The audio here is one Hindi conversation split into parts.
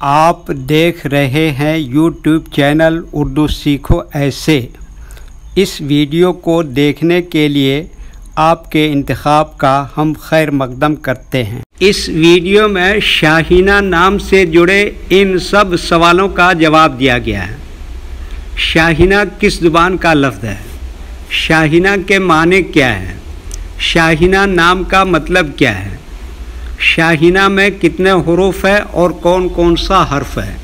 आप देख रहे हैं यूट्यूब चैनल उर्दू सीखो ऐसे। इस वीडियो को देखने के लिए आपके इंतखाब का हम खैर मकदम करते हैं। इस वीडियो में शाहीना नाम से जुड़े इन सब सवालों का जवाब दिया गया है। शाहीना किस ज़ुबान का लफ्ज़ है? शाहीना के माने क्या है? शाहीना नाम का मतलब क्या है? शाहीना में कितने हुरूफ है और कौन कौन सा हर्फ है?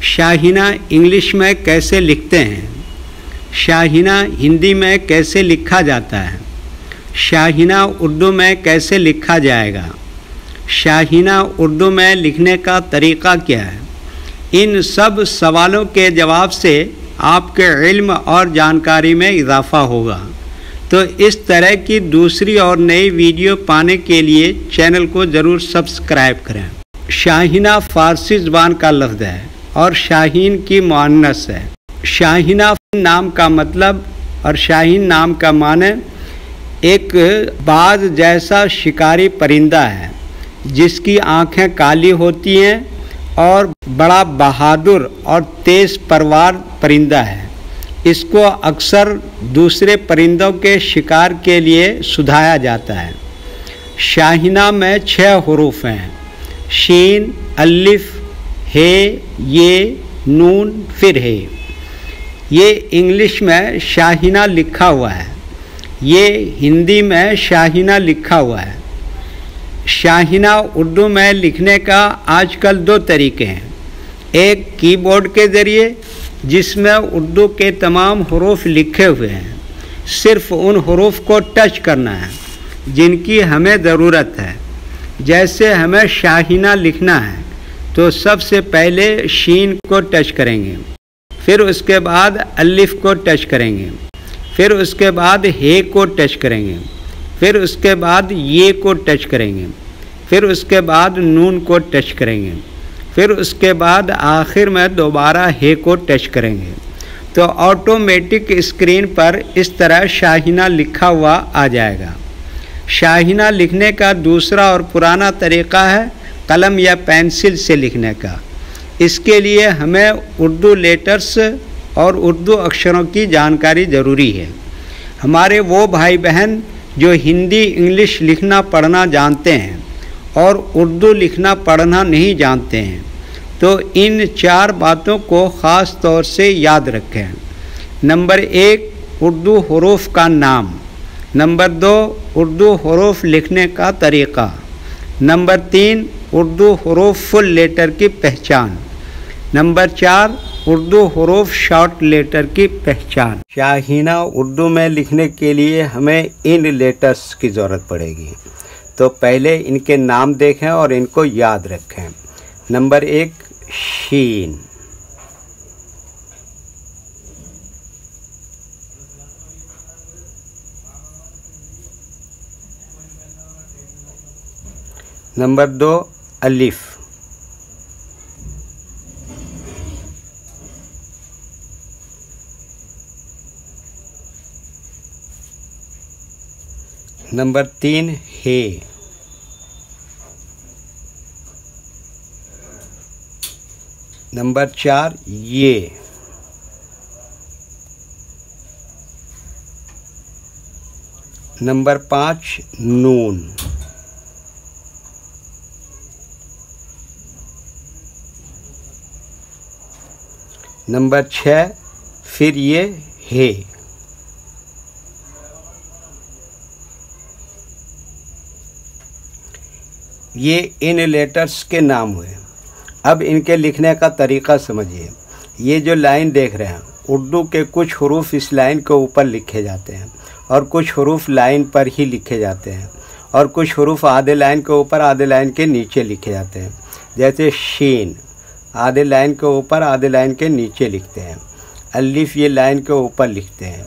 शाहीना इंग्लिश में कैसे लिखते हैं? शाहीना हिंदी में कैसे लिखा जाता है? शाहीना उर्दू में कैसे लिखा जाएगा? शाहीना उर्दू में लिखने का तरीक़ा क्या है? इन सब सवालों के जवाब से आपके इल्म और जानकारी में इजाफ़ा होगा। तो इस तरह की दूसरी और नई वीडियो पाने के लिए चैनल को ज़रूर सब्सक्राइब करें। शाहीना फ़ारसी ज़ुबान का लफ्ज़ है और शाहीन की मुअन्नस है। शाहीना नाम का मतलब और शाहीन नाम का माने एक बाज जैसा शिकारी परिंदा है जिसकी आँखें काली होती हैं और बड़ा बहादुर और तेज़ परवार परिंदा है। इसको अक्सर दूसरे परिंदों के शिकार के लिए सुधाया जाता है। शाहीना में 6 हुरूफ हैं: शीन, अलिफ, हे, ये, नून, फिर हे। ये इंग्लिश में शाहीना लिखा हुआ है, ये हिंदी में शाहीना लिखा हुआ है। शाहीना उर्दू में लिखने का आजकल 2 तरीके हैं। एक कीबोर्ड के ज़रिए जिसमें उर्दू के तमाम हुरूफ लिखे हुए हैं, सिर्फ़ उन हुरूफ को टच करना है जिनकी हमें ज़रूरत है। जैसे हमें शाहीना लिखना है तो सबसे पहले शीन को टच करेंगे, फिर उसके बाद अलिफ को टच करेंगे, फिर उसके बाद हे को टच करेंगे, फिर उसके बाद ये को टच करेंगे, फिर उसके बाद नून को टच करेंगे, फिर उसके बाद आखिर में दोबारा हे को टच करेंगे। तो ऑटोमेटिक स्क्रीन पर इस तरह शाहीना लिखा हुआ आ जाएगा। शाहीना लिखने का दूसरा और पुराना तरीक़ा है कलम या पेंसिल से लिखने का। इसके लिए हमें उर्दू लेटर्स और उर्दू अक्षरों की जानकारी ज़रूरी है। हमारे वो भाई बहन जो हिंदी इंग्लिश लिखना पढ़ना जानते हैं और उर्दू लिखना पढ़ना नहीं जानते हैं, तो इन 4 बातों को ख़ास तौर से याद रखें। नंबर 1, उर्दू हुरूफ का नाम। नंबर 2, उर्दू हुरूफ लिखने का तरीक़ा। नंबर 3, उर्दू हुरूफ फुल लेटर की पहचान। नंबर 4, उर्दू हुरूफ शॉर्ट लेटर की पहचान। शाहीना उर्दू में लिखने के लिए हमें इन लेटर्स की ज़रूरत पड़ेगी। तो पहले इनके नाम देखें और इनको याद रखें। नंबर 1, शीन। नंबर 2, अलिफ। नंबर 3, हे। नंबर 4, ये। नंबर 5, नून। नंबर 6, फिर ये हे। ये इन लेटर्स के नाम हुए। अब इनके लिखने का तरीक़ा समझिए। ये जो लाइन देख रहे हैं, उर्दू के कुछ हुरूफ इस लाइन के ऊपर लिखे जाते हैं और कुछ हुरूफ लाइन पर ही लिखे जाते हैं और कुछ हुरूफ आधे लाइन के ऊपर आधे लाइन के नीचे लिखे जाते हैं। जैसे शीन आधे लाइन के ऊपर आधे लाइन के नीचे लिखते हैं। अलिफ ये लाइन के ऊपर लिखते हैं।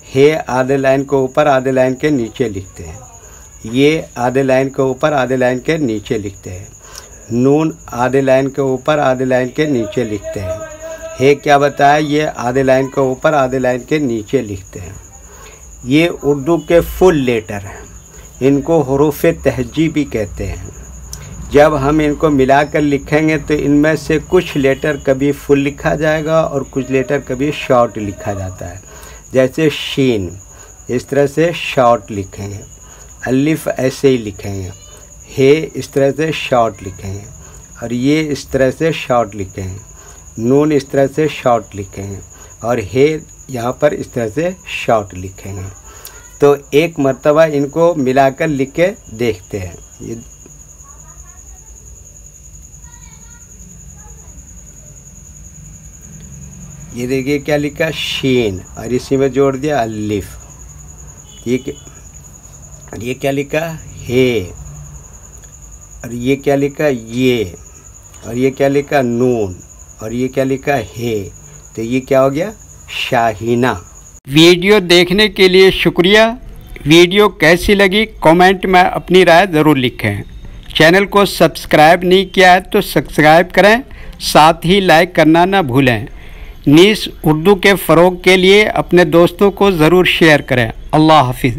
हे आधे लाइन के ऊपर आधे लाइन के नीचे लिखते हैं। ये आधे लाइन के ऊपर आधे लाइन के नीचे लिखते हैं। नून आधे लाइन के ऊपर आधे लाइन के नीचे लिखते हैं। हे क्या बताया? ये आधे लाइन के ऊपर आधे लाइन के नीचे लिखते हैं। ये उर्दू के फुल लेटर हैं, इनको हुरूफ तहजी भी कहते हैं। जब हम इनको मिलाकर लिखेंगे तो इनमें से कुछ लेटर कभी फुल लिखा जाएगा और कुछ लेटर कभी शॉर्ट लिखा जाता है। जैसे शीन इस तरह से शॉर्ट लिखेंगे, अलिफ ऐसे ही लिखेंगे, हे इस तरह से शॉर्ट लिखेंगे, और ये इस तरह से शॉर्ट लिखेंगे, नून इस तरह से शॉर्ट लिखेंगे, और हे यहाँ पर इस तरह से शॉर्ट लिखेंगे। तो एक मर्तबा इनको मिलाकर लिख के देखते हैं। ये देखिए क्या लिखा, शीन, और इसी में जोड़ दिया अलिफ। ये क्या लिखा, हे, और ये क्या लिखा, ये, और ये क्या लिखा, नून, और ये क्या लिखा, हे। तो ये क्या हो गया, शाहीना। वीडियो देखने के लिए शुक्रिया। वीडियो कैसी लगी कमेंट में अपनी राय ज़रूर लिखें। चैनल को सब्सक्राइब नहीं किया है तो सब्सक्राइब करें, साथ ही लाइक करना ना भूलें। नीस उर्दू के फ़रोग़ के लिए अपने दोस्तों को ज़रूर शेयर करें। अल्लाह हाफिज़।